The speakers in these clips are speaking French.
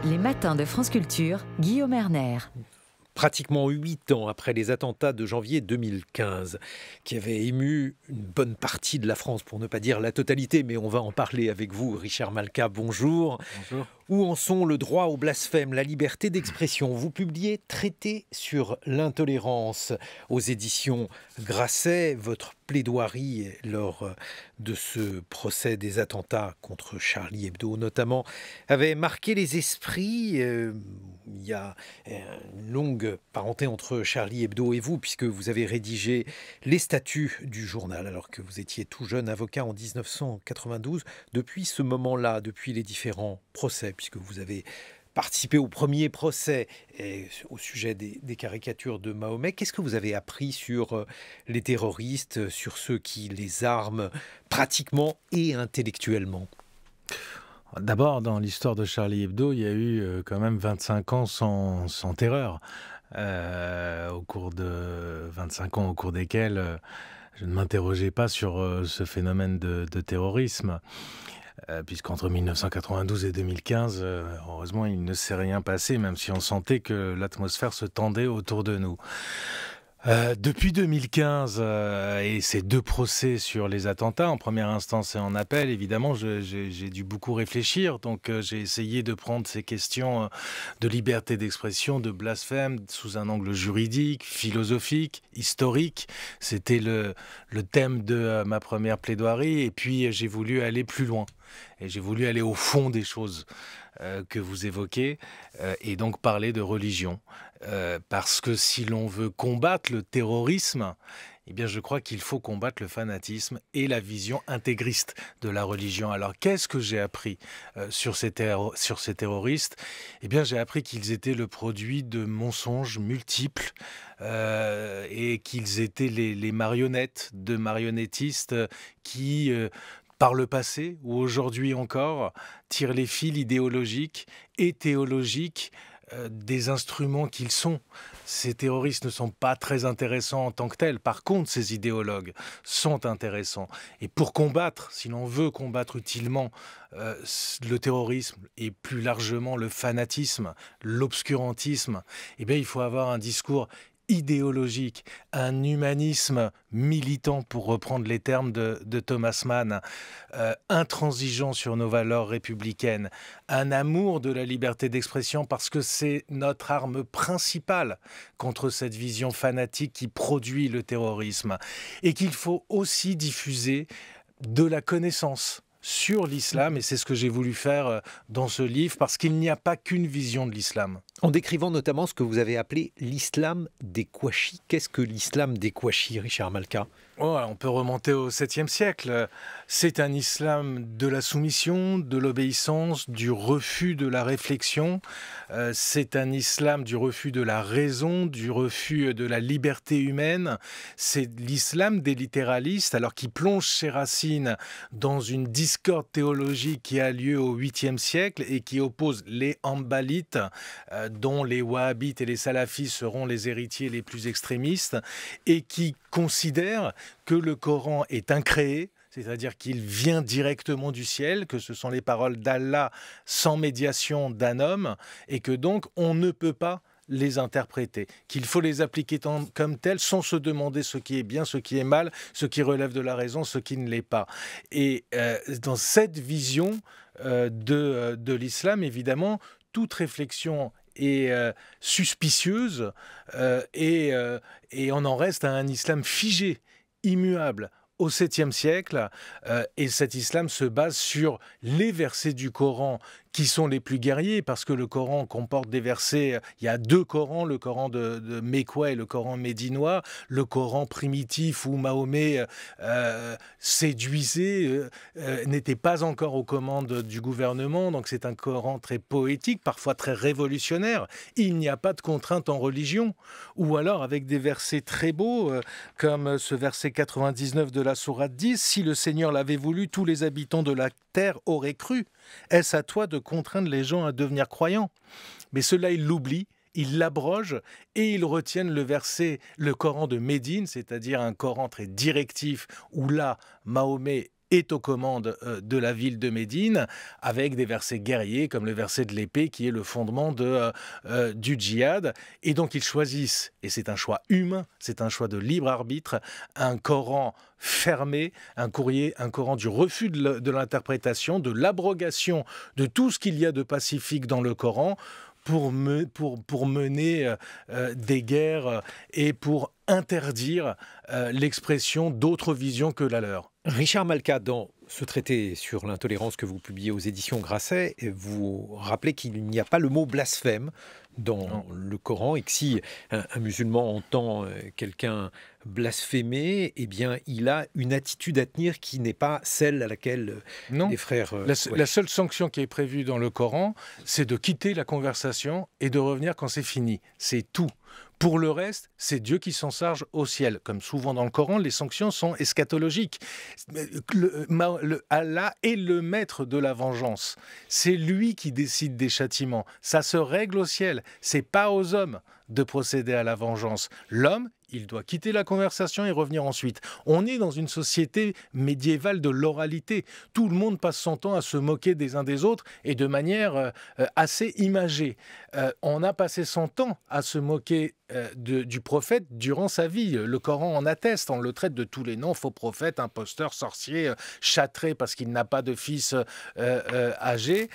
Les matins de France Culture, Guillaume Erner. Pratiquement 8 ans après les attentats de janvier 2015, qui avaient ému une bonne partie de la France, pour ne pas dire la totalité, mais on va en parler avec vous, Richard Malka, bonjour. Bonjour. Où en sont le droit au blasphème, la liberté d'expression? Vous publiez Traité sur l'intolérance aux éditions Grasset. Votre plaidoirie lors de ce procès des attentats contre Charlie Hebdo notamment avait marqué les esprits. Il y a une longue parenté entre Charlie Hebdo et vous, puisque vous avez rédigé les statuts du journal alors que vous étiez tout jeune avocat en 1992. Depuis ce moment-là, depuis les différents procès, puisque vous avez participé au premier procès au sujet des caricatures de Mahomet, qu'est-ce que vous avez appris sur les terroristes, sur ceux qui les arment pratiquement et intellectuellement? D'abord, dans l'histoire de Charlie Hebdo, il y a eu quand même 25 ans sans terreur. Au cours de 25 ans au cours desquels je ne m'interrogeais pas sur ce phénomène de terrorisme. Puisqu'entre 1992 et 2015, heureusement, il ne s'est rien passé, même si on sentait que l'atmosphère se tendait autour de nous. Depuis 2015 et ces deux procès sur les attentats, en première instance et en appel, évidemment, j'ai dû beaucoup réfléchir. Donc, j'ai essayé de prendre ces questions de liberté d'expression, de blasphème, sous un angle juridique, philosophique, historique. C'était le thème de ma première plaidoirie. Et puis, j'ai voulu aller plus loin. Et j'ai voulu aller au fond des choses que vous évoquez, et donc parler de religion. Parce que si l'on veut combattre le terrorisme, eh bien je crois qu'il faut combattre le fanatisme et la vision intégriste de la religion. Alors qu'est-ce que j'ai appris sur ces terroristes? Eh bien j'ai appris qu'ils étaient le produit de mensonges multiples et qu'ils étaient les marionnettes de marionnettistes qui... par le passé ou aujourd'hui encore, tirent les fils idéologiques et théologiques des instruments qu'ils sont. Ces terroristes ne sont pas très intéressants en tant que tels. Par contre, ces idéologues sont intéressants. Et pour combattre, si l'on veut combattre utilement le terrorisme et plus largement le fanatisme, l'obscurantisme, eh bien, il faut avoir un discours idéologique, un humanisme militant, pour reprendre les termes de Thomas Mann, intransigeant sur nos valeurs républicaines, un amour de la liberté d'expression, parce que c'est notre arme principale contre cette vision fanatique qui produit le terrorisme, et qu'il faut aussi diffuser de la connaissance sur l'islam, et c'est ce que j'ai voulu faire dans ce livre, parce qu'il n'y a pas qu'une vision de l'islam. En décrivant notamment ce que vous avez appelé l'islam des Kouachi. Qu'est-ce que l'islam des Kouachi, Richard Malka? On peut remonter au 7e siècle. C'est un islam de la soumission, de l'obéissance, du refus de la réflexion. C'est un islam du refus de la raison, du refus de la liberté humaine. C'est l'islam des littéralistes, alors qui plonge ses racines dans une discorde théologique qui a lieu au 8e siècle et qui oppose les hanbalites, dont les wahhabites et les salafis seront les héritiers les plus extrémistes, et qui considèrent que le Coran est incréé, c'est-à-dire qu'il vient directement du ciel, que ce sont les paroles d'Allah sans médiation d'un homme, et que donc on ne peut pas les interpréter, qu'il faut les appliquer comme tels sans se demander ce qui est bien, ce qui est mal, ce qui relève de la raison, ce qui ne l'est pas. Et dans cette vision de l'islam, évidemment, toute réflexion est suspicieuse et on en reste à un islam figé, immuable, au 7e siècle, et cet islam se base sur les versets du Coran qui sont les plus guerriers, parce que le Coran comporte des versets, il y a deux Corans, le Coran de Mécois et le Coran médinois, le Coran primitif où Mahomet séduisait, n'était pas encore aux commandes du gouvernement, donc c'est un Coran très poétique, parfois très révolutionnaire. Il n'y a pas de contrainte en religion, ou alors avec des versets très beaux, comme ce verset 99 de la sourate 10, « Si le Seigneur l'avait voulu, tous les habitants de la terre auraient cru. Est-ce à toi de contraindre les gens à devenir croyants ?» Mais cela, il l'oublie, il l'abroge et ils retiennent le verset, le Coran de Médine, c'est-à-dire un Coran très directif où là, Mahomet est aux commandes de la ville de Médine, avec des versets guerriers comme le verset de l'épée qui est le fondement du djihad. Et donc ils choisissent, et c'est un choix humain, c'est un choix de libre arbitre, un Coran fermé, un Coran du refus de l'interprétation, de l'abrogation de tout ce qu'il y a de pacifique dans le Coran, pour mener des guerres et pour interdire l'expression d'autres visions que la leur. Richard Malka, dans ce traité sur l'intolérance que vous publiez aux éditions Grasset, vous rappelez qu'il n'y a pas le mot blasphème dans le Coran et que si un musulman entend quelqu'un blasphémer, eh bien, il a une attitude à tenir qui n'est pas celle à laquelle les frères... La seule sanction qui est prévue dans le Coran, c'est de quitter la conversation et de revenir quand c'est fini. C'est tout. Pour le reste, c'est Dieu qui s'en charge au ciel. Comme souvent dans le Coran, les sanctions sont eschatologiques. Allah est le maître de la vengeance. C'est lui qui décide des châtiments. Ça se règle au ciel. C'est pas aux hommes de procéder à la vengeance. L'homme, il doit quitter la conversation et revenir ensuite. On est dans une société médiévale de l'oralité. Tout le monde passe son temps à se moquer des uns des autres et de manière assez imagée. On a passé son temps à se moquer du prophète durant sa vie. Le Coran en atteste. On le traite de tous les noms, faux prophète, imposteur, sorcier, châtré parce qu'il n'a pas de fils âgé.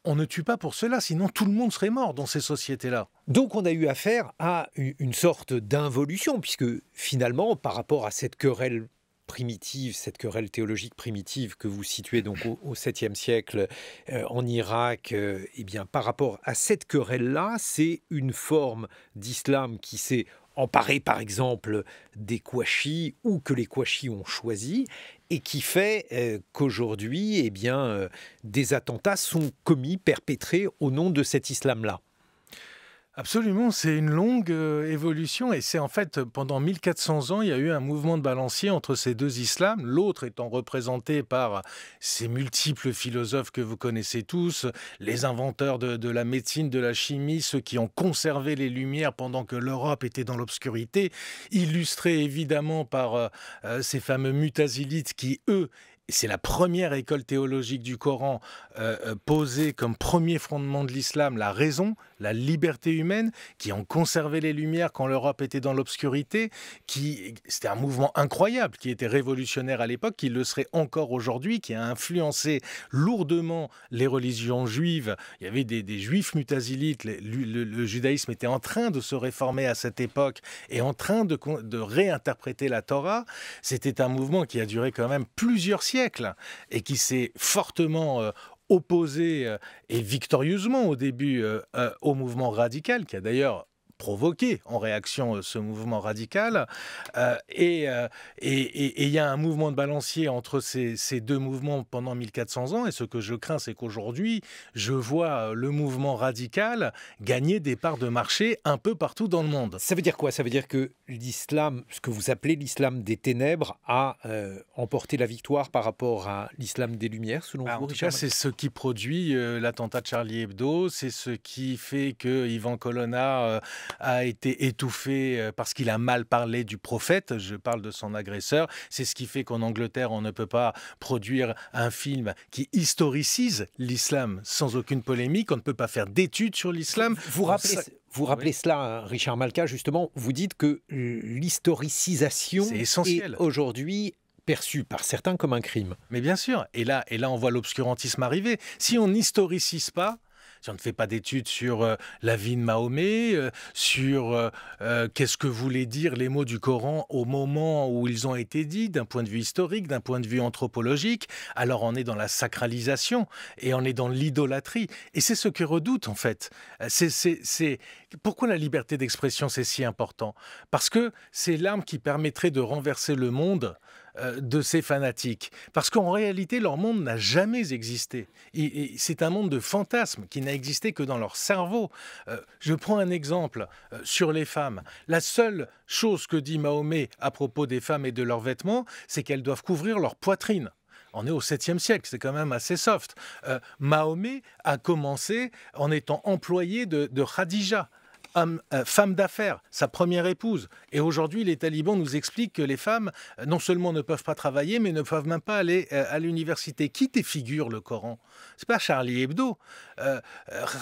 On ne tue pas pour cela, sinon tout le monde serait mort dans ces sociétés-là. Donc on a eu affaire à une sorte d'involution, puisque finalement, par rapport à cette querelle primitive, cette querelle théologique primitive que vous situez donc au 7e siècle en Irak, eh bien, par rapport à cette querelle-là, c'est une forme d'islam qui s'est emparée, par exemple, des Kouachis ou que les Kouachis ont choisi et qui fait qu'aujourd'hui, eh bien, des attentats sont commis, perpétrés au nom de cet islam-là. Absolument, c'est une longue évolution et c'est en fait pendant 1400 ans, il y a eu un mouvement de balancier entre ces deux islams, l'autre étant représenté par ces multiples philosophes que vous connaissez tous, les inventeurs de la médecine, de la chimie, ceux qui ont conservé les Lumières pendant que l'Europe était dans l'obscurité, illustrés évidemment par ces fameux Mutazilites qui, eux, c'est la première école théologique du Coran posée comme premier fondement de l'islam, la raison, la liberté humaine, qui ont conservé les Lumières quand l'Europe était dans l'obscurité. C'était un mouvement incroyable, qui était révolutionnaire à l'époque, qui le serait encore aujourd'hui, qui a influencé lourdement les religions juives. Il y avait des juifs mutazilites, le judaïsme était en train de se réformer à cette époque et en train de réinterpréter la Torah. C'était un mouvement qui a duré quand même plusieurs siècles et qui s'est fortement opposé et victorieusement au début au mouvement radical, qui a d'ailleurs provoqué en réaction ce mouvement radical. Et il y a un mouvement de balancier entre ces deux mouvements pendant 1400 ans. Et ce que je crains, c'est qu'aujourd'hui, je vois le mouvement radical gagner des parts de marché un peu partout dans le monde. Ça veut dire quoi? Ça veut dire que l'islam, ce que vous appelez l'islam des ténèbres, a emporté la victoire par rapport à l'islam des Lumières, selon vous, En tout Richard? cas, c'est ce qui produit l'attentat de Charlie Hebdo. C'est ce qui fait que Ivan Colonna a été étouffé parce qu'il a mal parlé du prophète, je parle de son agresseur. C'est ce qui fait qu'en Angleterre, on ne peut pas produire un film qui historicise l'islam sans aucune polémique, on ne peut pas faire d'études sur l'islam. Vous rappelez cela, Richard Malka, justement, vous dites que l'historicisation est aujourd'hui perçue par certains comme un crime. Mais bien sûr, et là on voit l'obscurantisme arriver. Si on n'historicise pas, si on ne fait pas d'études sur la vie de Mahomet, sur qu'est-ce que voulaient dire les mots du Coran au moment où ils ont été dits, d'un point de vue historique, d'un point de vue anthropologique, alors on est dans la sacralisation et on est dans l'idolâtrie. Et c'est ce que redoute en fait. Pourquoi la liberté d'expression c'est si important? Parce que c'est l'arme qui permettrait de renverser le monde de ces fanatiques. Parce qu'en réalité, leur monde n'a jamais existé. Et c'est un monde de fantasmes qui n'a existé que dans leur cerveau. Je prends un exemple sur les femmes. La seule chose que dit Mahomet à propos des femmes et de leurs vêtements, c'est qu'elles doivent couvrir leur poitrine. On est au 7e siècle, c'est quand même assez soft. Mahomet a commencé en étant employé de Khadija. femme d'affaires, sa première épouse. Et aujourd'hui, les talibans nous expliquent que les femmes, non seulement ne peuvent pas travailler, mais ne peuvent même pas aller à l'université. Qui défigure le Coran? C'est pas Charlie Hebdo.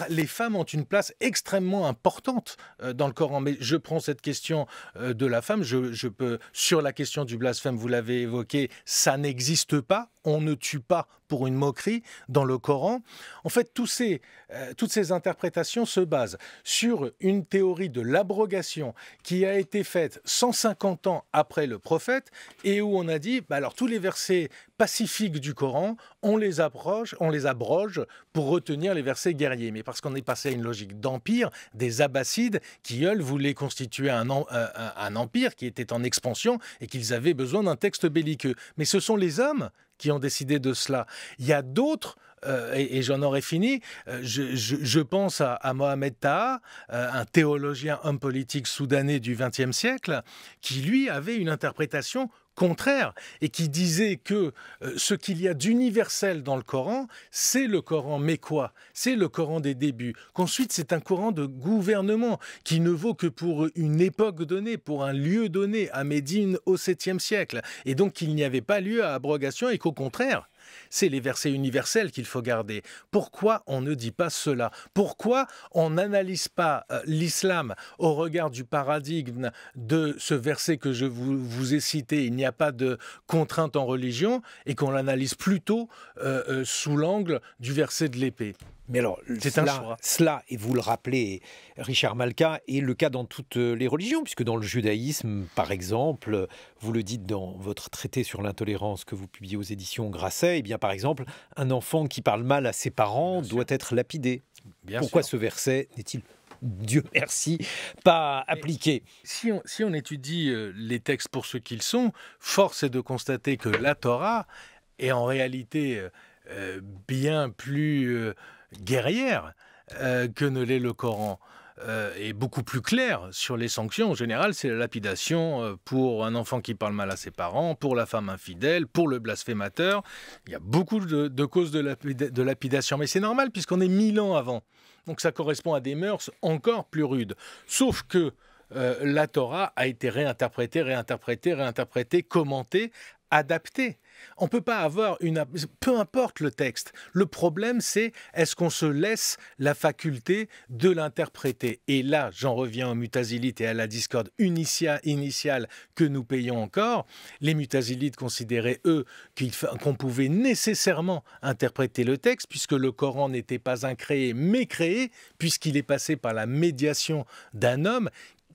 Les femmes ont une place extrêmement importante dans le Coran. Mais je prends cette question de la femme. Je peux, sur la question du blasphème, vous l'avez évoqué, ça n'existe pas. On ne tue pas pour une moquerie dans le Coran. En fait, toutes ces interprétations se basent sur une théorie de l'abrogation qui a été faite 150 ans après le prophète et où on a dit, alors tous les versets pacifiques du Coran, on les abroge pour retenir les versets guerriers. Mais parce qu'on est passé à une logique d'empire, des Abbassides qui, eux, voulaient constituer un empire qui était en expansion et qu'ils avaient besoin d'un texte belliqueux. Mais ce sont les hommes qui ont décidé de cela. Il y a d'autres, et j'en aurais fini, je pense à Mohamed Taha, un théologien, homme politique soudanais du XXe siècle, qui lui avait une interprétation contraire et qui disait que ce qu'il y a d'universel dans le Coran, c'est le Coran mécois, c'est le Coran des débuts, qu'ensuite c'est un Coran de gouvernement qui ne vaut que pour une époque donnée, pour un lieu donné, à Médine au 7e siècle, et donc qu'il n'y avait pas lieu à abrogation et qu'au contraire, c'est les versets universels qu'il faut garder. Pourquoi on ne dit pas cela? Pourquoi on n'analyse pas l'islam au regard du paradigme de ce verset que je vous ai cité, il n'y a pas de contrainte en religion, et qu'on l'analyse plutôt sous l'angle du verset de l'épée? Mais alors, cela, et vous le rappelez, Richard Malka, est le cas dans toutes les religions, puisque dans le judaïsme, par exemple, vous le dites dans votre traité sur l'intolérance que vous publiez aux éditions Grasset, eh bien, par exemple, un enfant qui parle mal à ses parents doit être lapidé. Pourquoi ce verset n'est-il, Dieu merci, pas appliqué? Si on étudie les textes pour ce qu'ils sont, force est de constater que la Torah est en réalité bien plus guerrière que ne l'est le Coran, est beaucoup plus clair sur les sanctions. En général, c'est la lapidation pour un enfant qui parle mal à ses parents, pour la femme infidèle, pour le blasphémateur. Il y a beaucoup de causes de lapidation, mais c'est normal puisqu'on est 1000 ans avant. Donc ça correspond à des mœurs encore plus rudes. Sauf que la Torah a été réinterprétée, commentée, adaptée. On ne peut pas avoir peu importe le texte. Le problème, c'est est-ce qu'on se laisse la faculté de l'interpréter? Et là, j'en reviens aux mutazilites et à la discorde initiale que nous payons encore. Les mutazilites considéraient, eux, qu'on pouvait nécessairement interpréter le texte, puisque le Coran n'était pas incréé, mais créé, puisqu'il est passé par la médiation d'un homme.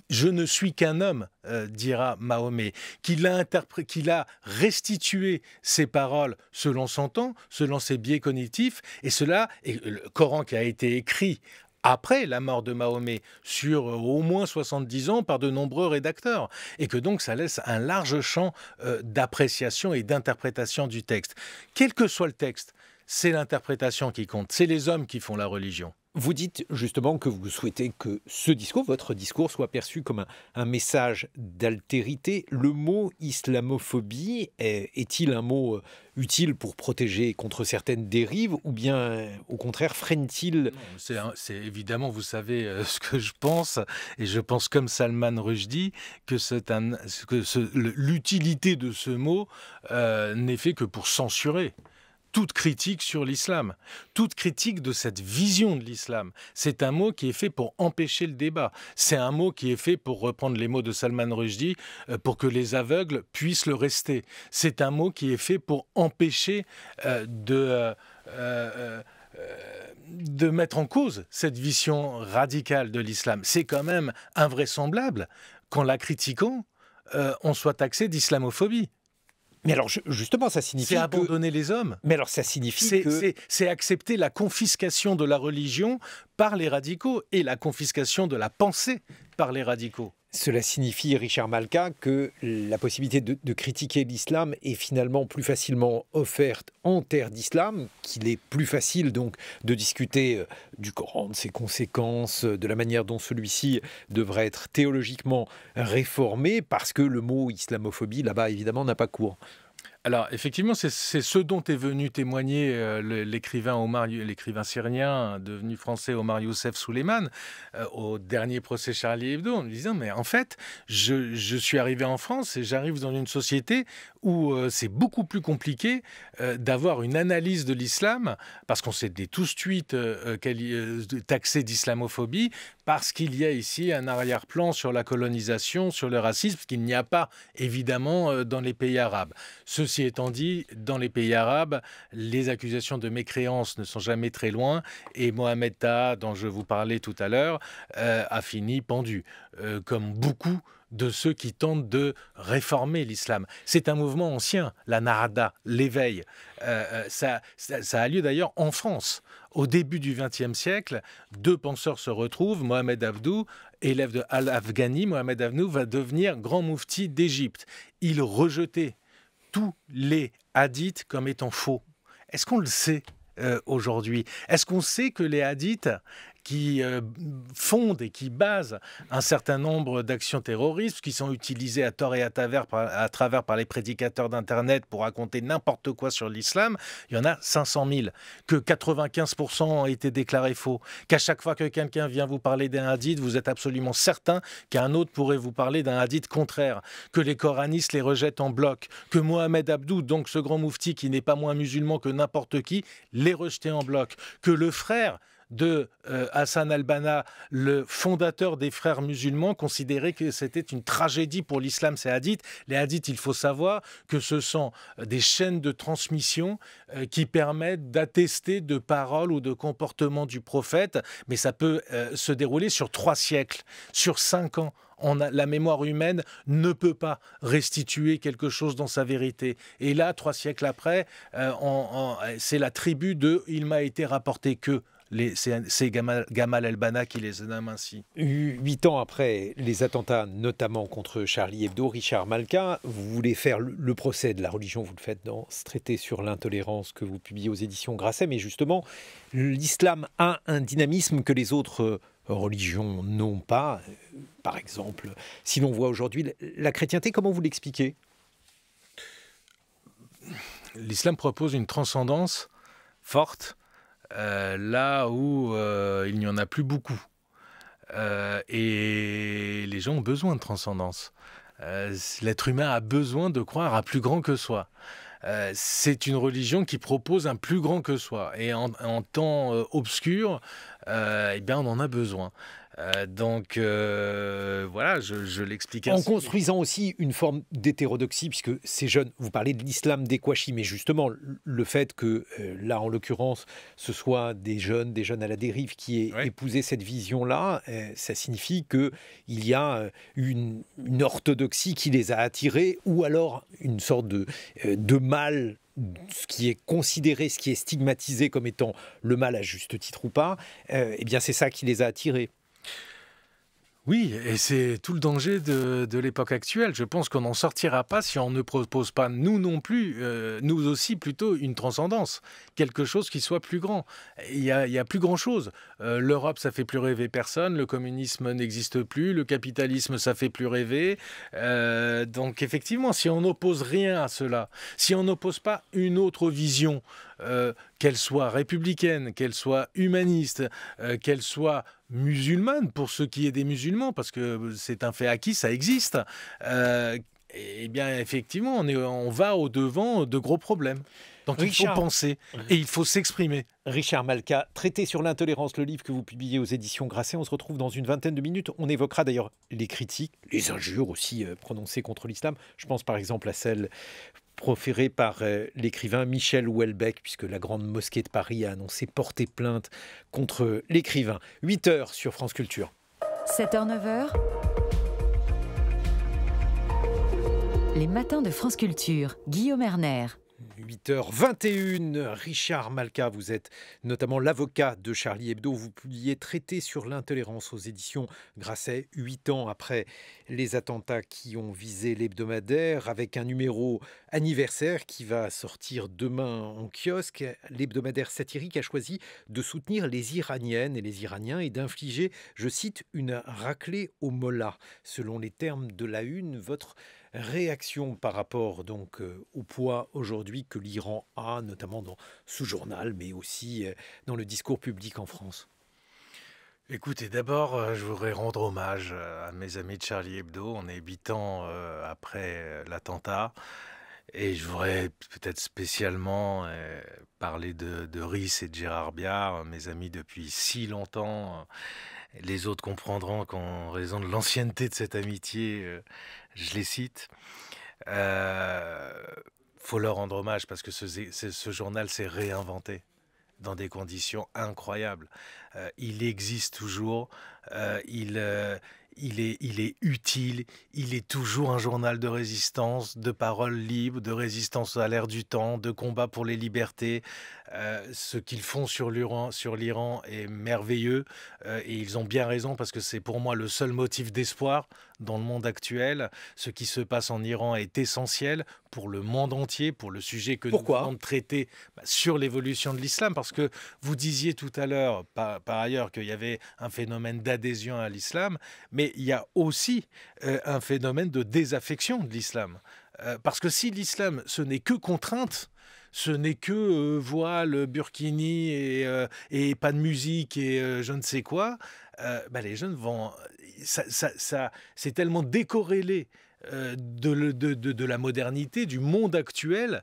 Je ne suis qu'un homme, dira Mahomet, qu'il a restitué ses paroles selon son temps, selon ses biais cognitifs, et le Coran qui a été écrit après la mort de Mahomet, sur au moins 70 ans par de nombreux rédacteurs, et que donc ça laisse un large champ d'appréciation et d'interprétation du texte. Quel que soit le texte, c'est l'interprétation qui compte, c'est les hommes qui font la religion. Vous dites justement que vous souhaitez que ce discours, votre discours, soit perçu comme un message d'altérité. Le mot islamophobie est-il un mot utile pour protéger contre certaines dérives ou bien au contraire freine-t-il? C'est évidemment, vous savez ce que je pense, et je pense comme Salman Rushdie que l'utilité de ce mot n'est fait que pour censurer toute critique sur l'islam, toute critique de cette vision de l'islam. C'est un mot qui est fait pour empêcher le débat. C'est un mot qui est fait, pour reprendre les mots de Salman Rushdie, pour que les aveugles puissent le rester. C'est un mot qui est fait pour empêcher de mettre en cause cette vision radicale de l'islam. C'est quand même invraisemblable qu'en la critiquant, on soit taxé d'islamophobie. Mais alors, justement, ça signifie c'est abandonner les hommes. Mais alors, ça signifie que... C'est accepter la confiscation de la religion par les radicaux et la confiscation de la pensée par les radicaux. Cela signifie, Richard Malka, que la possibilité de critiquer l'islam est finalement plus facilement offerte en terre d'islam, qu'il est plus facile donc de discuter du Coran, de ses conséquences, de la manière dont celui-ci devrait être théologiquement réformé, parce que le mot islamophobie, là-bas, évidemment, n'a pas cours. Alors, effectivement, c'est ce dont est venu témoigner l'écrivain syrien devenu français Omar Youssef Souleiman au dernier procès Charlie Hebdo, en lui disant, mais en fait, je suis arrivé en France et j'arrive dans une société où c'est beaucoup plus compliqué d'avoir une analyse de l'islam, parce qu'on s'est tout de suite taxé d'islamophobie, parce qu'il y a ici un arrière-plan sur la colonisation, sur le racisme, qu'il n'y a pas, évidemment, dans les pays arabes. Ceci étant dit, dans les pays arabes, les accusations de mécréance ne sont jamais très loin, et Mohamed Taha, dont je vous parlais tout à l'heure, a fini pendu, comme beaucoup de ceux qui tentent de réformer l'islam. C'est un mouvement ancien, la Nahda, l'éveil. Ça a lieu d'ailleurs en France. Au début du XXe siècle, deux penseurs se retrouvent. Mohamed Afdou, élève de Al-Afghani, Mohamed Afdou va devenir grand moufti d'Égypte. Il rejetait tous les hadiths comme étant faux. Est-ce qu'on le sait aujourd'hui? Est-ce qu'on sait que les hadiths qui fondent et qui basent un certain nombre d'actions terroristes qui sont utilisées à tort et à travers par les prédicateurs d'Internet pour raconter n'importe quoi sur l'islam, il y en a 500 000, que 95% ont été déclarés faux, qu'à chaque fois que quelqu'un vient vous parler d'un hadith, vous êtes absolument certain qu'un autre pourrait vous parler d'un hadith contraire, que les coranistes les rejettent en bloc, que Mohamed Abdou, donc ce grand moufti qui n'est pas moins musulman que n'importe qui, les rejetait en bloc, que le frère de Hassan al-Banna, le fondateur des frères musulmans, considérait que c'était une tragédie pour l'islam, ces hadiths. Les hadiths, il faut savoir que ce sont des chaînes de transmission qui permettent d'attester de paroles ou de comportements du prophète, mais ça peut se dérouler sur 3 siècles, sur 5 ans. La mémoire humaine ne peut pas restituer quelque chose dans sa vérité. Et là, 3 siècles après, c'est la tribu de « il m'a été rapporté que ». C'est Gamal el-Banna qui les nomme ainsi. 8 ans après les attentats, notamment contre Charlie Hebdo, Richard Malka, vous voulez faire le procès de la religion, vous le faites dans ce traité sur l'intolérance que vous publiez aux éditions Grasset, mais justement, l'islam a un dynamisme que les autres religions n'ont pas. Par exemple, si l'on voit aujourd'hui la chrétienté, comment vous l'expliquez? L'islam propose une transcendance forte, là où il n'y en a plus beaucoup. Et les gens ont besoin de transcendance. L'être humain a besoin de croire à plus grand que soi. C'est une religion qui propose un plus grand que soi. Et en temps obscur, eh bien, on en a besoin. Donc voilà, je l'explique ainsi. En construisant aussi une forme d'hétérodoxie, puisque ces jeunes, vous parlez de l'islam des Kouachi, mais justement le fait que là en l'occurrence ce soit des jeunes à la dérive qui aient épousé cette vision-là, ça signifie qu'il y a une orthodoxie qui les a attirés, ou alors une sorte de mal, ce qui est considéré, ce qui est stigmatisé comme étant le mal à juste titre ou pas, eh bien c'est ça qui les a attirés. Oui, et c'est tout le danger de l'époque actuelle. Je pense qu'on n'en sortira pas si on ne propose pas, nous non plus, nous aussi plutôt, une transcendance, quelque chose qui soit plus grand. Il y a plus grand-chose. L'Europe, ça fait plus rêver personne, le communisme n'existe plus, le capitalisme, ça fait plus rêver. Donc effectivement, si on n'oppose rien à cela, si on n'oppose pas une autre vision, qu'elle soit républicaine, qu'elle soit humaniste, qu'elle soit musulmane, pour ceux qui est des musulmans, parce que c'est un fait acquis, ça existe, eh bien effectivement, on va au-devant de gros problèmes. Donc il faut penser et il faut s'exprimer. Richard Malka, traité sur l'intolérance, le livre que vous publiez aux éditions Grasset. On se retrouve dans une vingtaine de minutes. On évoquera d'ailleurs les critiques, les injures aussi prononcées contre l'islam. Je pense par exemple à celle proférée par l'écrivain Michel Houellebecq, puisque la Grande Mosquée de Paris a annoncé porter plainte contre l'écrivain. 8h sur France Culture. 7h, 9h. Les matins de France Culture. Guillaume Erner. 8h21, Richard Malka, vous êtes notamment l'avocat de Charlie Hebdo. Vous publiez Traité sur l'intolérance aux éditions Grasset, 8 ans après les attentats qui ont visé l'hebdomadaire, avec un numéro anniversaire qui va sortir demain en kiosque. L'hebdomadaire satirique a choisi de soutenir les Iraniennes et les Iraniens et d'infliger, je cite, une raclée aux mollahs. Selon les termes de la une, votre Réaction par rapport donc au poids aujourd'hui que l'Iran a, notamment dans ce journal, mais aussi dans le discours public en France. Écoutez, d'abord, je voudrais rendre hommage à mes amis de Charlie Hebdo en habitant après l'attentat. Et je voudrais peut-être spécialement parler de Rhys et de Gérard Biard, mes amis depuis si longtemps. Les autres comprendront qu'en raison de l'ancienneté de cette amitié, je les cite. Euh, Faut leur rendre hommage parce que ce journal s'est réinventé dans des conditions incroyables. Il existe toujours, euh, il, euh, il est utile, il est toujours un journal de résistance, de paroles libres, de résistance à l'ère du temps, de combat pour les libertés. Ce qu'ils font sur l'Iran est merveilleux et ils ont bien raison parce que c'est pour moi le seul motif d'espoir dans le monde actuel. Ce qui se passe en Iran est essentiel pour le monde entier, pour le sujet que nous venons Pourquoi? de traiter sur l'évolution de l'islam, parce que vous disiez tout à l'heure, par ailleurs, qu'il y avait un phénomène d'adhésion à l'islam, mais il y a aussi un phénomène de désaffection de l'islam. Parce que si l'islam, ce n'est que contrainte, ce n'est que voile, burkini et pas de musique et je ne sais quoi, les jeunes vont... c'est tellement décorrélé de la modernité, du monde actuel,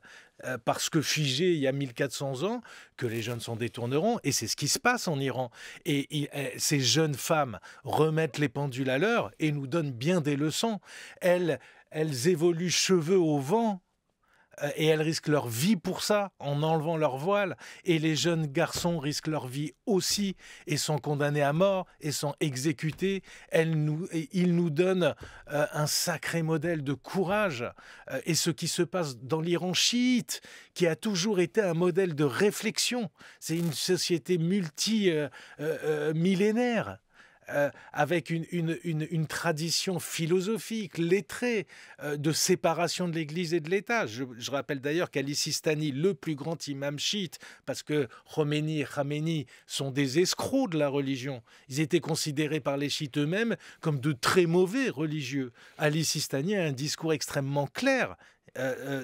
parce que figé il y a 1400 ans, que les jeunes s'en détourneront. Et c'est ce qui se passe en Iran. Ces jeunes femmes remettent les pendules à l'heure et nous donnent bien des leçons. Elles évoluent cheveux au vent. Et elles risquent leur vie pour ça, en enlevant leur voile. Et les jeunes garçons risquent leur vie aussi, et sont condamnés à mort, et sont exécutés. Ils nous donnent un sacré modèle de courage. Et ce qui se passe dans l'Iran chiite, qui a toujours été un modèle de réflexion. C'est une société multimillénaire. Avec une tradition philosophique, lettrée, de séparation de l'Église et de l'État. Je rappelle d'ailleurs qu'Ali Sistani, le plus grand imam chiite, parce que Khomeini et Khamenei sont des escrocs de la religion, ils étaient considérés par les chiites eux-mêmes comme de très mauvais religieux. Ali Sistani a un discours extrêmement clair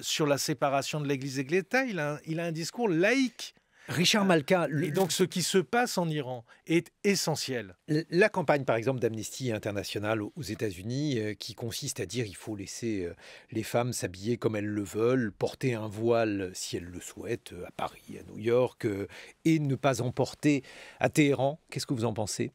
sur la séparation de l'Église et de l'État. Il a un discours laïque. Richard Malka, Et donc ce qui se passe en Iran est essentiel. la campagne par exemple d'Amnesty International aux États-Unis qui consiste à dire il faut laisser les femmes s'habiller comme elles le veulent, porter un voile si elles le souhaitent à Paris, à New York et ne pas en porter à Téhéran. Qu'est-ce que vous en pensez?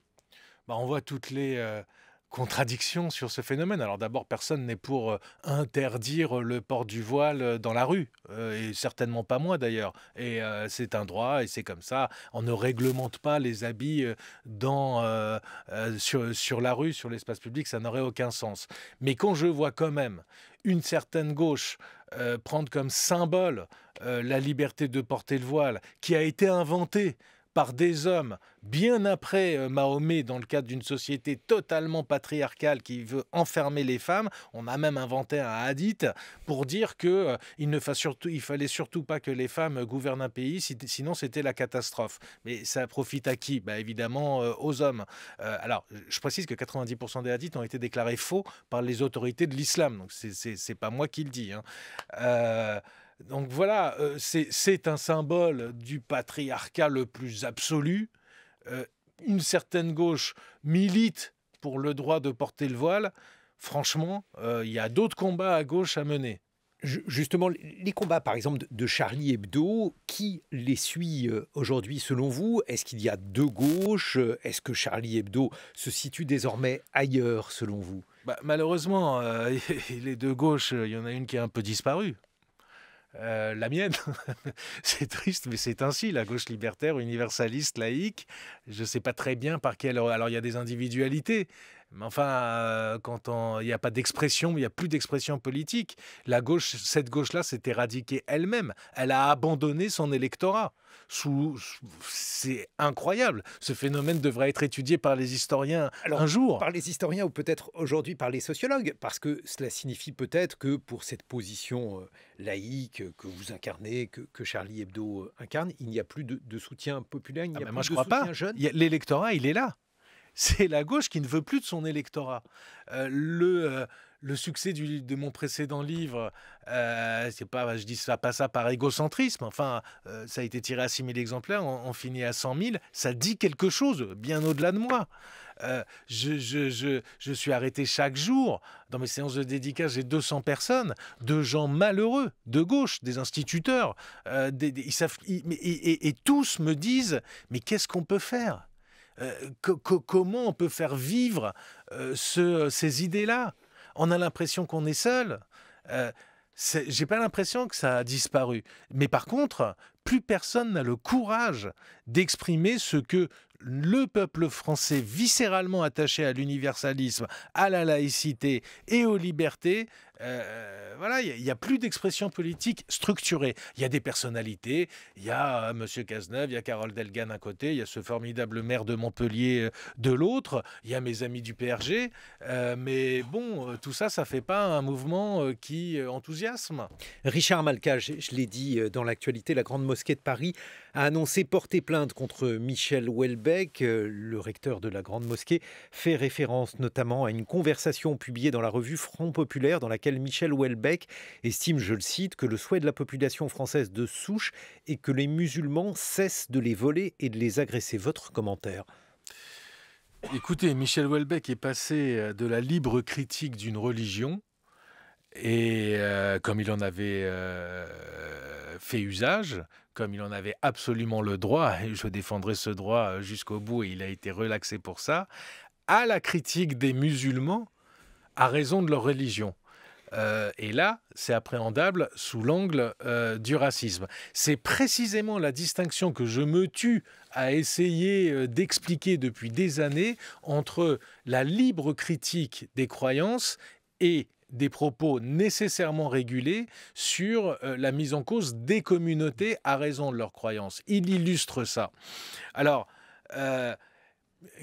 On voit toutes les contradictions sur ce phénomène. Alors d'abord, personne n'est pour interdire le port du voile dans la rue, et certainement pas moi d'ailleurs. Et c'est un droit et c'est comme ça. On ne réglemente pas les habits sur la rue, sur l'espace public, ça n'aurait aucun sens. Mais quand je vois quand même une certaine gauche prendre comme symbole la liberté de porter le voile, qui a été inventée par des hommes bien après Mahomet, dans le cadre d'une société totalement patriarcale qui veut enfermer les femmes. On a même inventé un hadith pour dire que il fallait surtout pas que les femmes gouvernent un pays, sinon c'était la catastrophe. Mais ça profite à qui? Évidemment aux hommes. Alors, je précise que 90% des hadiths ont été déclarés faux par les autorités de l'islam. Donc c'est pas moi qui le dis. Donc voilà, c'est un symbole du patriarcat le plus absolu. Une certaine gauche milite pour le droit de porter le voile. Franchement, il y a d'autres combats à gauche à mener. Justement, les combats, par exemple, de Charlie Hebdo, qui les suit aujourd'hui selon vous? Est-ce qu'il y a deux gauches? Est-ce que Charlie Hebdo se situe désormais ailleurs selon vous? Malheureusement, les deux gauches, il y en a une qui a un peu disparu. La mienne, c'est triste, mais c'est ainsi. La gauche libertaire, universaliste, laïque, je ne sais pas très bien par quelle... Alors, il y a des individualités, mais enfin, il n'y a pas d'expression, il n'y a plus d'expression politique. Cette gauche-là s'est éradiquée elle-même. Elle a abandonné son électorat. C'est incroyable. Ce phénomène devrait être étudié par les historiens un jour. Par les historiens ou peut-être aujourd'hui par les sociologues, parce que cela signifie peut-être que pour cette position laïque que vous incarnez, que Charlie Hebdo incarne, il n'y a plus de soutien populaire, il n'y a plus Moi, je de crois soutien pas. jeune. L'électorat, il est là. c'est la gauche qui ne veut plus de son électorat. Le succès de mon précédent livre, c'est pas, je dis ça, pas ça par égocentrisme, enfin, ça a été tiré à 6 000 exemplaires, on finit à 100 000, ça dit quelque chose, bien au-delà de moi. Je suis arrêté chaque jour. Dans mes séances de dédicace, j'ai 200 personnes, de gens malheureux, de gauche, des instituteurs. Et tous me disent, mais qu'est-ce qu'on peut faire ? Comment on peut faire vivre ces idées-là ? On a l'impression qu'on est seul. J'ai pas l'impression que ça a disparu. Mais par contre, plus personne n'a le courage d'exprimer ce que le peuple français, viscéralement attaché à l'universalisme, à la laïcité et aux libertés, voilà, il n'y a plus d'expression politique structurée. Il y a des personnalités, il y a M. Cazeneuve, il y a Carole Delga d'un côté, il y a ce formidable maire de Montpellier de l'autre, il y a mes amis du PRG, mais bon, tout ça, ça ne fait pas un mouvement qui enthousiasme. Richard Malka, je l'ai dit dans l'actualité, la Grande Mosquée de Paris a annoncé porter plainte contre Michel Houellebecq. Le recteur de la Grande Mosquée fait référence notamment à une conversation publiée dans la revue Front Populaire dans laquelle Michel Houellebecq estime, je le cite, que le souhait de la population française de souche est que les musulmans cessent de les voler et de les agresser. Votre commentaire ? Écoutez, Michel Houellebecq est passé de la libre critique d'une religion, et comme il en avait fait usage, comme il en avait absolument le droit, et je défendrai ce droit jusqu'au bout, et il a été relaxé pour ça, à la critique des musulmans à raison de leur religion. Et là, c'est appréhendable sous l'angle du racisme. C'est précisément la distinction que je me tue à essayer d'expliquer depuis des années entre la libre critique des croyances et des propos nécessairement régulés sur la mise en cause des communautés à raison de leurs croyances. Il illustre ça. Alors,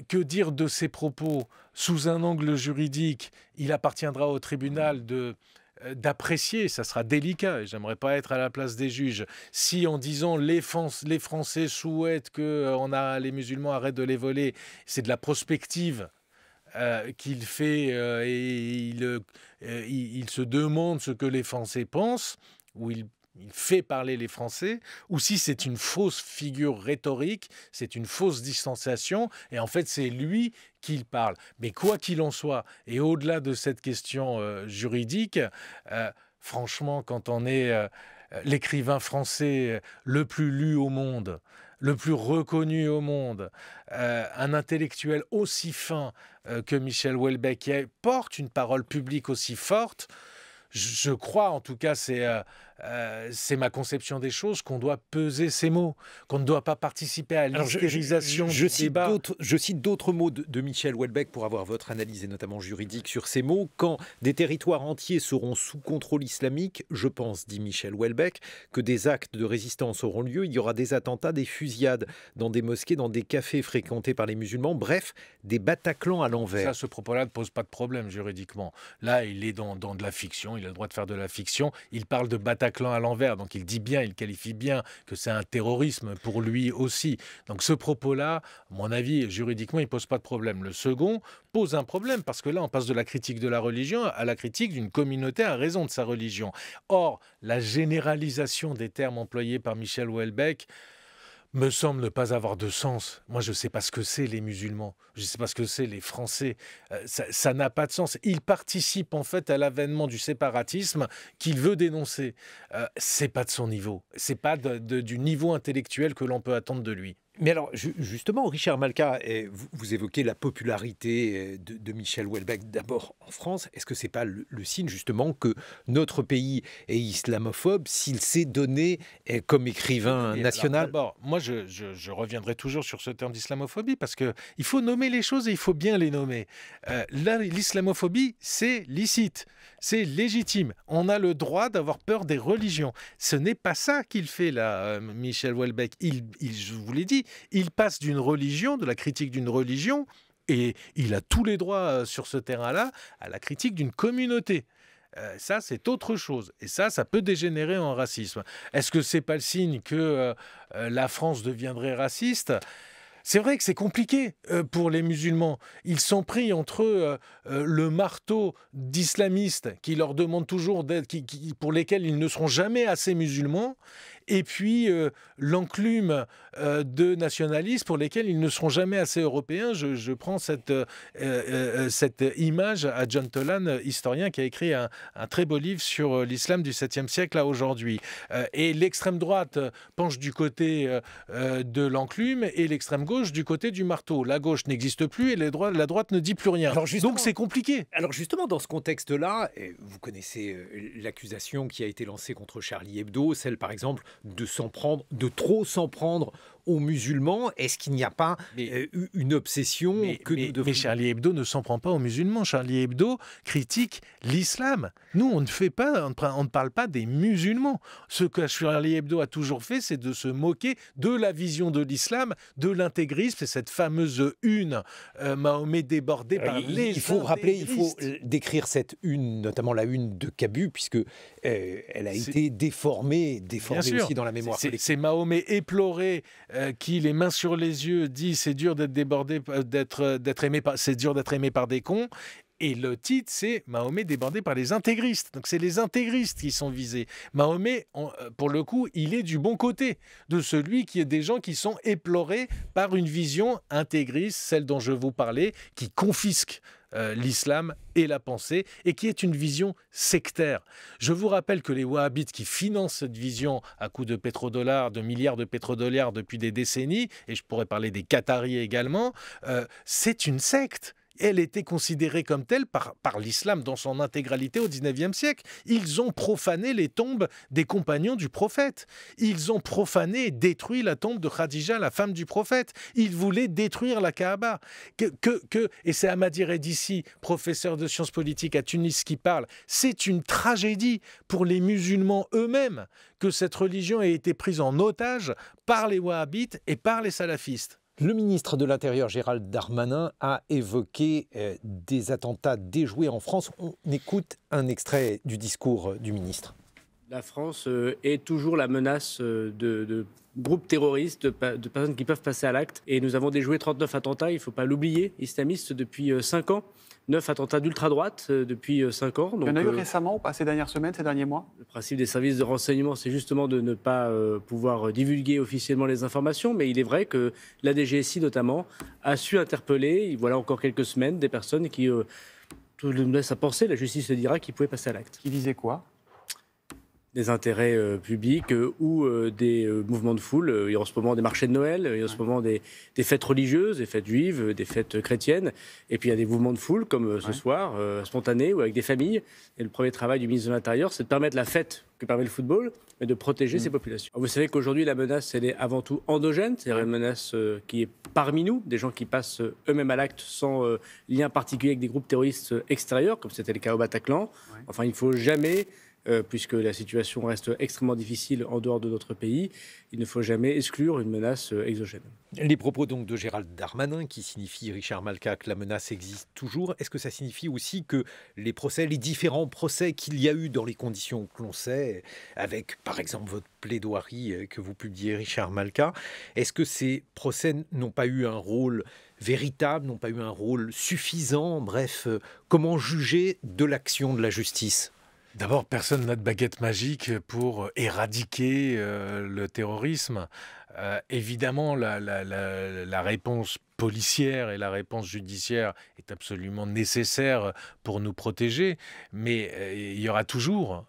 que dire de ces propos sous un angle juridique? Il appartiendra au tribunal d'apprécier, ça sera délicat, et j'aimerais pas être à la place des juges, si en disant les Français souhaitent que les musulmans arrêtent de les voler, c'est de la prospective qu'il fait et il se demande ce que les Français pensent, ou il fait parler les Français, ou si c'est une fausse figure rhétorique, c'est une fausse distanciation, et en fait c'est lui qui parle. Mais quoi qu'il en soit, et au-delà de cette question juridique, franchement, quand on est l'écrivain français le plus lu au monde, le plus reconnu au monde, un intellectuel aussi fin que Michel Houellebecq, qui porte une parole publique aussi forte, je crois, en tout cas, c'est ma conception des choses, qu'on doit peser ces mots, qu'on ne doit pas participer à l'hystérisation du débat. Je cite d'autres mots de Michel Houellebecq pour avoir votre analyse, et notamment juridique, sur ces mots. Quand des territoires entiers seront sous contrôle islamique, je pense, dit Michel Houellebecq, que des actes de résistance auront lieu. Il y aura des attentats, des fusillades dans des mosquées, dans des cafés fréquentés par les musulmans. Bref, des Bataclans à l'envers. Ça, ce propos-là ne pose pas de problème juridiquement. Là, il est dans de la fiction. Il a le droit de faire de la fiction. Il parle de Bataclan à l'envers, donc il dit bien, il qualifie bien que c'est un terrorisme pour lui aussi. Donc ce propos-là, à mon avis, juridiquement, il ne pose pas de problème. Le second pose un problème, parce que là, on passe de la critique de la religion à la critique d'une communauté à raison de sa religion. Or, la généralisation des termes employés par Michel Houellebecq me semble ne pas avoir de sens. Moi, je ne sais pas ce que c'est les musulmans. Je ne sais pas ce que c'est les Français. Ça n'a pas de sens. Il participe en fait à l'avènement du séparatisme qu'il veut dénoncer. C'est pas de son niveau. C'est pas du niveau intellectuel que l'on peut attendre de lui. Mais alors, justement, Richard Malka, vous évoquez la popularité de Michel Houellebecq d'abord en France. Est-ce que ce n'est pas le signe, justement, que notre pays est islamophobe s'il s'est donné comme écrivain national ? D'abord, moi, je reviendrai toujours sur ce terme d'islamophobie, parce qu'il faut nommer les choses et il faut bien les nommer. L'islamophobie, c'est licite, c'est légitime. On a le droit d'avoir peur des religions. Ce n'est pas ça qu'il fait, là, Michel Houellebecq. Je vous l'ai dit, il passe d'une religion, de la critique d'une religion, et il a tous les droits sur ce terrain-là, à la critique d'une communauté. Ça, c'est autre chose. Et ça peut dégénérer en racisme. Est-ce que c'est pas le signe que la France deviendrait raciste ? C'est vrai que c'est compliqué pour les musulmans. Ils sont pris entre le marteau d'islamistes qui leur demandent toujours d'être, pour lesquels ils ne seront jamais assez musulmans, et puis l'enclume de nationalistes pour lesquels ils ne seront jamais assez européens. Je prends cette image à John Toland, historien, qui a écrit un très beau livre sur l'islam du 7e siècle à aujourd'hui. Et l'extrême droite penche du côté de l'enclume et l'extrême gauche du côté du marteau. La gauche n'existe plus et la droite ne dit plus rien. Donc c'est compliqué. Alors justement, dans ce contexte-là, vous connaissez l'accusation qui a été lancée contre Charlie Hebdo, celle par exemple de trop s'en prendre aux musulmans. Est-ce qu'il n'y a pas une obsession mais Charlie Hebdo ne s'en prend pas aux musulmans. Charlie Hebdo critique l'islam. Nous, on ne parle pas des musulmans. Ce que Charlie Hebdo a toujours fait, c'est de se moquer de la vision de l'islam, de l'intégrisme. C'est cette fameuse une, Mahomet débordé par les il faut décrire cette une, notamment la une de Cabu, puisque elle a été déformée aussi dans la mémoire. C'est Mahomet éploré, qui, les mains sur les yeux, dit c'est dur d'être débordé, c'est dur d'être aimé par des cons. Et le titre, c'est Mahomet débordé par les intégristes. Donc c'est les intégristes qui sont visés. Mahomet, pour le coup, il est du bon côté de celui qui est des gens qui sont éplorés par une vision intégriste, celle dont je vous parlais, qui confisque l'islam et la pensée, et qui est une vision sectaire. Je vous rappelle que les wahhabites qui financent cette vision à coups de pétrodollars, de milliards de pétrodollars depuis des décennies, et je pourrais parler des Qataris également, c'est une secte. Elle était considérée comme telle par l'islam dans son intégralité au XIXe siècle. Ils ont profané les tombes des compagnons du prophète. Ils ont profané et détruit la tombe de Khadija, la femme du prophète. Ils voulaient détruire la Kaaba. Et c'est Ahmadi Redissi, professeur de sciences politiques à Tunis, qui parle. C'est une tragédie pour les musulmans eux-mêmes que cette religion ait été prise en otage par les wahhabites et par les salafistes. Le ministre de l'Intérieur, Gérald Darmanin, a évoqué des attentats déjoués en France. On écoute un extrait du discours du ministre. La France est toujours la menace de groupes terroristes, de personnes qui peuvent passer à l'acte. Et nous avons déjoué 39 attentats, il ne faut pas l'oublier, islamistes depuis 5 ans. 9 attentats d'ultra-droite depuis 5 ans. Donc, il y en a eu récemment ou pas ces dernières semaines, ces derniers mois? Le principe des services de renseignement, c'est justement de ne pas pouvoir divulguer officiellement les informations. Mais il est vrai que la DGSI, notamment, a su interpeller, voilà encore quelques semaines, des personnes qui tout nous laisse à penser, la justice se dira, qui pouvaient passer à l'acte. Qui disaient quoi? Des intérêts publics ou des mouvements de foule. Il y a en ce moment des marchés de Noël, il y a en ce moment des fêtes religieuses, des fêtes juives, des fêtes chrétiennes. Et puis il y a des mouvements de foule, comme ce soir, spontanés ou avec des familles. Et le premier travail du ministre de l'Intérieur, c'est de permettre la fête que permet le football, mais de protéger ces populations. Vous savez qu'aujourd'hui, la menace, elle est avant tout endogène. C'est-à-dire une menace qui est parmi nous, des gens qui passent eux-mêmes à l'acte sans lien particulier avec des groupes terroristes extérieurs, comme c'était le cas au Bataclan. Enfin, il ne faut jamais... puisque la situation reste extrêmement difficile en dehors de notre pays, il ne faut jamais exclure une menace exogène. Les propos donc de Gérald Darmanin, qui signifie, Richard Malka, que la menace existe toujours, est-ce que ça signifie aussi que les différents procès qu'il y a eu dans les conditions que l'on sait, avec par exemple votre plaidoirie que vous publiez, Richard Malka, est-ce que ces procès n'ont pas eu un rôle véritable, n'ont pas eu un rôle suffisant? Bref, comment juger de l'action de la justice? D'abord, personne n'a de baguette magique pour éradiquer le terrorisme. Évidemment, la réponse policière et la réponse judiciaire est absolument nécessaire pour nous protéger, mais il y aura toujours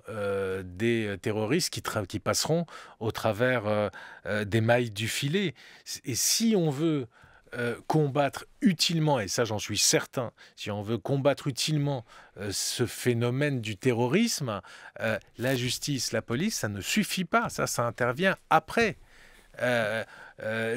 des terroristes qui passeront au travers des mailles du filet. Et si on veut combattre utilement, et ça j'en suis certain, si on veut combattre utilement ce phénomène du terrorisme, la justice, la police, ça ne suffit pas, ça intervient après.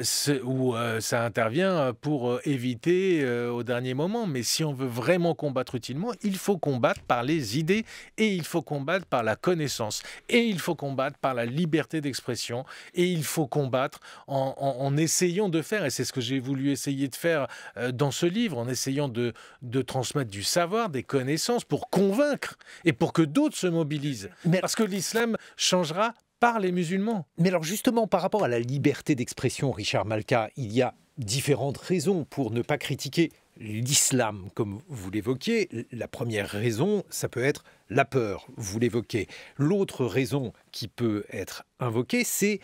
Ça intervient pour éviter au dernier moment. Mais si on veut vraiment combattre utilement, il faut combattre par les idées et il faut combattre par la connaissance et il faut combattre par la liberté d'expression et il faut combattre en essayant de faire, et c'est ce que j'ai voulu essayer de faire dans ce livre, en essayant de transmettre du savoir, des connaissances pour convaincre et pour que d'autres se mobilisent. Parce que l'islam changera par les musulmans. Mais alors justement, par rapport à la liberté d'expression, Richard Malka, il y a différentes raisons pour ne pas critiquer l'islam, comme vous l'évoquiez. La première raison, ça peut être la peur, vous l'évoquez. L'autre raison qui peut être invoquée, c'est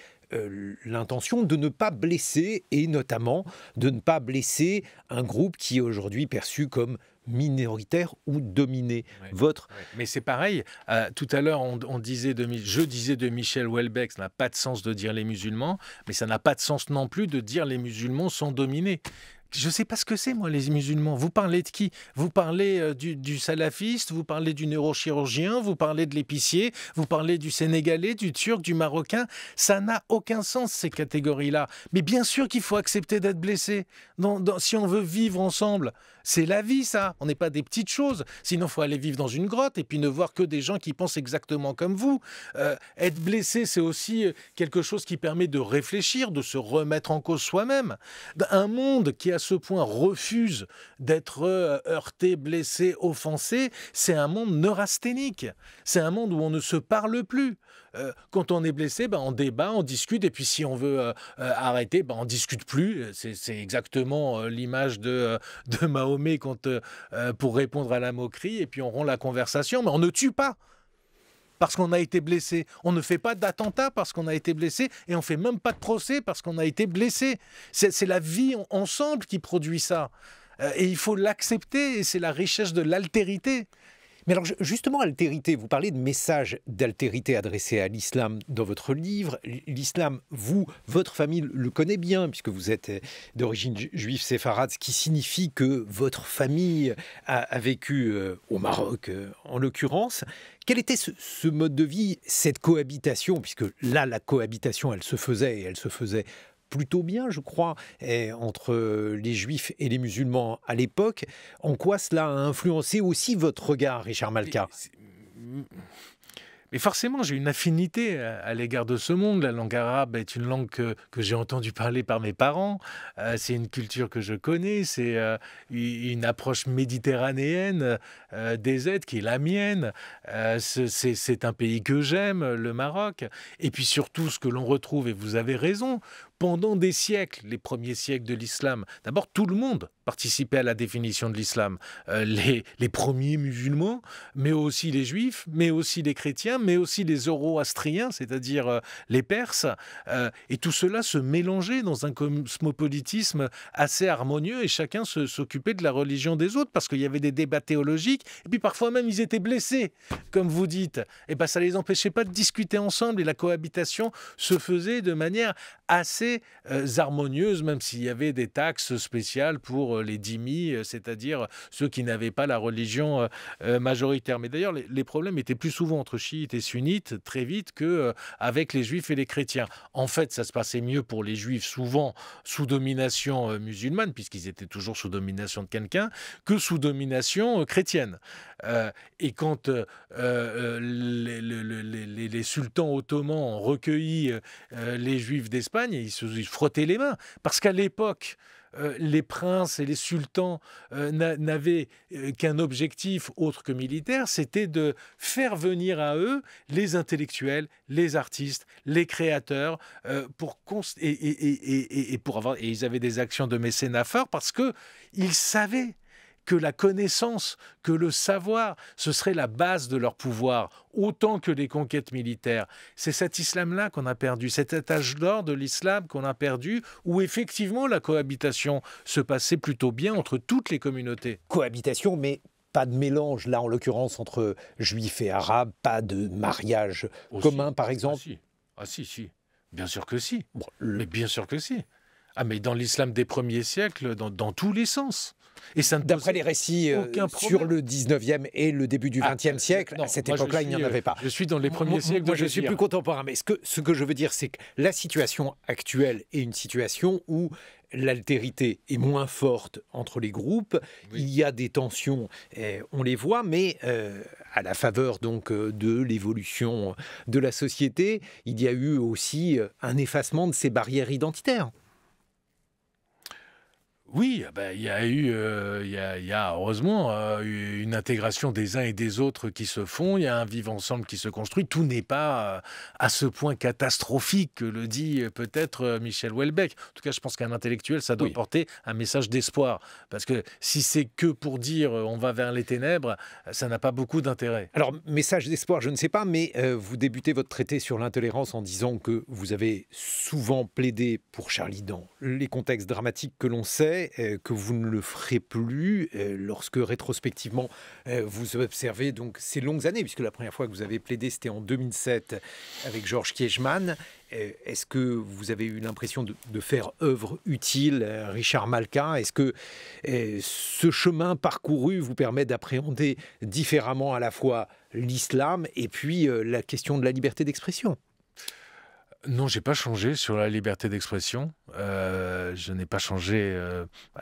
l'intention de ne pas blesser, et notamment de ne pas blesser un groupe qui est aujourd'hui perçu comme minoritaire ou dominé. Mais c'est pareil, tout à l'heure je disais de Michel Houellebecq, ça n'a pas de sens de dire les musulmans, mais ça n'a pas de sens non plus de dire les musulmans sont dominés. Je ne sais pas ce que c'est, moi, les musulmans. Vous parlez de qui? Vous parlez du salafiste, vous parlez du neurochirurgien, vous parlez de l'épicier, vous parlez du Sénégalais, du Turc, du Marocain. Ça n'a aucun sens, ces catégories-là. Mais bien sûr qu'il faut accepter d'être blessé. Si on veut vivre ensemble, c'est la vie, ça. On n'est pas des petites choses. Sinon, il faut aller vivre dans une grotte et puis ne voir que des gens qui pensent exactement comme vous. Être blessé, c'est aussi quelque chose qui permet de réfléchir, de se remettre en cause soi-même. Un monde qui, à ce point, refuse d'être heurté, blessé, offensé, c'est un monde neurasthénique. C'est un monde où on ne se parle plus. Quand on est blessé, on débat, on discute, et puis si on veut arrêter, on discute plus. C'est exactement l'image de Mahomet pour répondre à la moquerie, et puis on rompt la conversation, mais on ne tue pas parce qu'on a été blessé. On ne fait pas d'attentat parce qu'on a été blessé, et on ne fait même pas de procès parce qu'on a été blessé. C'est la vie ensemble qui produit ça. Et il faut l'accepter, et c'est la richesse de l'altérité. Mais alors justement, altérité, vous parlez de messages d'altérité adressés à l'islam dans votre livre. L'islam, votre famille le connaît bien, puisque vous êtes d'origine juive séfarade, ce qui signifie que votre famille a vécu au Maroc, en l'occurrence. Quel était ce mode de vie, cette cohabitation, puisque là, la cohabitation, elle se faisait plutôt bien, je crois, entre les juifs et les musulmans à l'époque. En quoi cela a influencé aussi votre regard, Richard Malka? Mais forcément, j'ai une affinité à l'égard de ce monde. La langue arabe est une langue que j'ai entendu parler par mes parents. C'est une culture que je connais. C'est une approche méditerranéenne des aides qui est la mienne. C'est un pays que j'aime, le Maroc. Et puis surtout, ce que l'on retrouve, et vous avez raison, pendant des siècles, les premiers siècles de l'islam, d'abord tout le monde participait à la définition de l'islam. Les premiers musulmans, mais aussi les juifs, mais aussi les chrétiens, mais aussi les zoroastriens, c'est-à-dire les Perses. Et tout cela se mélangeait dans un cosmopolitisme assez harmonieux, et chacun s'occupait de la religion des autres, parce qu'il y avait des débats théologiques, et puis parfois même ils étaient blessés, comme vous dites. Et ça les empêchait pas de discuter ensemble, et la cohabitation se faisait de manière assez harmonieuse, même s'il y avait des taxes spéciales pour les dhimmis, c'est-à-dire ceux qui n'avaient pas la religion majoritaire. Mais d'ailleurs, les problèmes étaient plus souvent entre chiites et sunnites très vite qu'avec les juifs et les chrétiens. En fait, ça se passait mieux pour les juifs, souvent sous domination musulmane, puisqu'ils étaient toujours sous domination de quelqu'un, que sous domination chrétienne. Et quand les sultans ottomans ont recueilli les juifs d'Espagne, ils se frottaient les mains, parce qu'à l'époque, les princes et les sultans n'avaient qu'un objectif autre que militaire, c'était de faire venir à eux les intellectuels, les artistes, les créateurs, et ils avaient des actions de mécénat forts parce qu'ils savaient que la connaissance, que le savoir, ce serait la base de leur pouvoir, autant que les conquêtes militaires. C'est cet islam-là qu'on a perdu, cet étage d'or de l'islam qu'on a perdu, où effectivement la cohabitation se passait plutôt bien entre toutes les communautés. Cohabitation, mais pas de mélange, là en l'occurrence, entre juifs et arabes, pas de mariage commun, par exemple. Si. Bien sûr que si. Mais bien sûr que si. Mais dans l'islam des premiers siècles, dans tous les sens. Et d'après les récits sur le 19e et le début du 20e siècle, à cette époque-là, il n'y en avait pas. Je suis dans les premiers siècles. Moi, je suis plus contemporain. Mais ce que je veux dire, c'est que la situation actuelle est une situation où l'altérité est moins forte entre les groupes. Oui. Il y a des tensions, on les voit, mais à la faveur donc de l'évolution de la société, il y a eu aussi un effacement de ces barrières identitaires. Oui, il y a eu, il y a heureusement une intégration des uns et des autres qui se font, il y a un vivre ensemble qui se construit. Tout n'est pas à ce point catastrophique que le dit peut-être Michel Houellebecq. En tout cas, je pense qu'un intellectuel, ça doit Oui. porter un message d'espoir. Parce que si c'est que pour dire on va vers les ténèbres, ça n'a pas beaucoup d'intérêt. Alors, message d'espoir, je ne sais pas, mais vous débutez votre traité sur l'intolérance en disant que vous avez souvent plaidé pour Charlie dans les contextes dramatiques que l'on sait, que vous ne le ferez plus lorsque rétrospectivement vous observez donc ces longues années, puisque la première fois que vous avez plaidé c'était en 2007 avec Georges Kiechman. Est-ce que vous avez eu l'impression de faire œuvre utile, Richard Malka? Est-ce que ce chemin parcouru vous permet d'appréhender différemment à la fois l'islam et puis la question de la liberté d'expression? Non, j'ai pas changé sur la liberté d'expression. Je n'ai pas changé.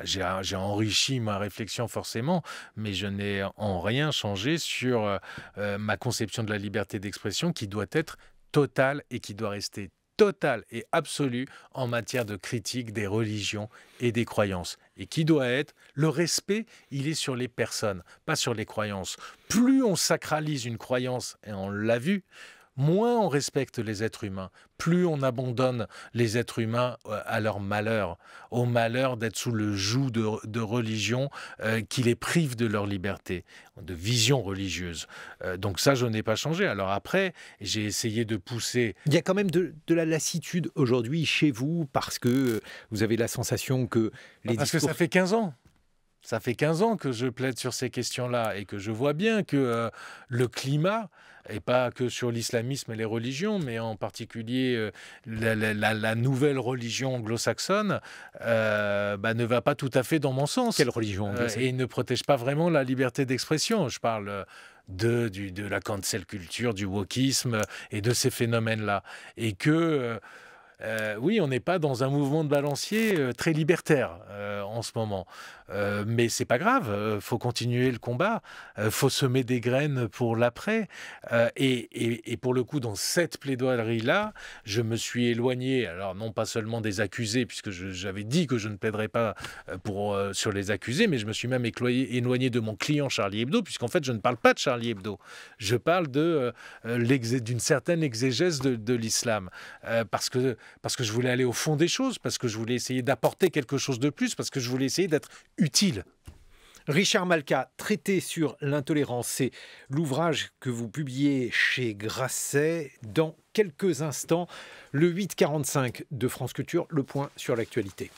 J'ai enrichi ma réflexion forcément, mais je n'ai en rien changé sur ma conception de la liberté d'expression qui doit être totale et qui doit rester totale et absolue en matière de critique des religions et des croyances. Et qui doit être le respect, il est sur les personnes, pas sur les croyances. Plus on sacralise une croyance, et on l'a vu, moins on respecte les êtres humains, plus on abandonne les êtres humains à leur malheur, au malheur d'être sous le joug de religions qui les privent de leur liberté, de vision religieuse. Donc ça, je n'ai pas changé. Alors après, j'ai essayé de pousser... Il y a quand même de la lassitude aujourd'hui chez vous parce que vous avez la sensation que les Parce discours... que ça fait 15 ans. Ça fait 15 ans que je plaide sur ces questions-là et que je vois bien que le climat, et pas que sur l'islamisme et les religions, mais en particulier la nouvelle religion anglo-saxonne, ne va pas tout à fait dans mon sens. Quelle religion anglo-saxonne et ne protège pas vraiment la liberté d'expression. Je parle de la cancel culture, du wokisme et de ces phénomènes-là. Et que... oui, on n'est pas dans un mouvement de balancier très libertaire en ce moment. Mais c'est pas grave, faut continuer le combat, faut semer des graines pour l'après. Et pour le coup, dans cette plaidoirie-là, je me suis éloigné, alors non pas seulement des accusés, puisque j'avais dit que je ne plaiderais pas sur les accusés, mais je me suis même éloigné de mon client Charlie Hebdo, puisqu'en fait, je ne parle pas de Charlie Hebdo. Je parle d'une certaine exégèse de l'islam. Parce que je voulais aller au fond des choses, parce que je voulais essayer d'apporter quelque chose de plus, parce que je voulais essayer d'être utile. Richard Malka, Traité sur l'intolérance, c'est l'ouvrage que vous publiez chez Grasset. Dans quelques instants, le 8h45 de France Culture, le point sur l'actualité.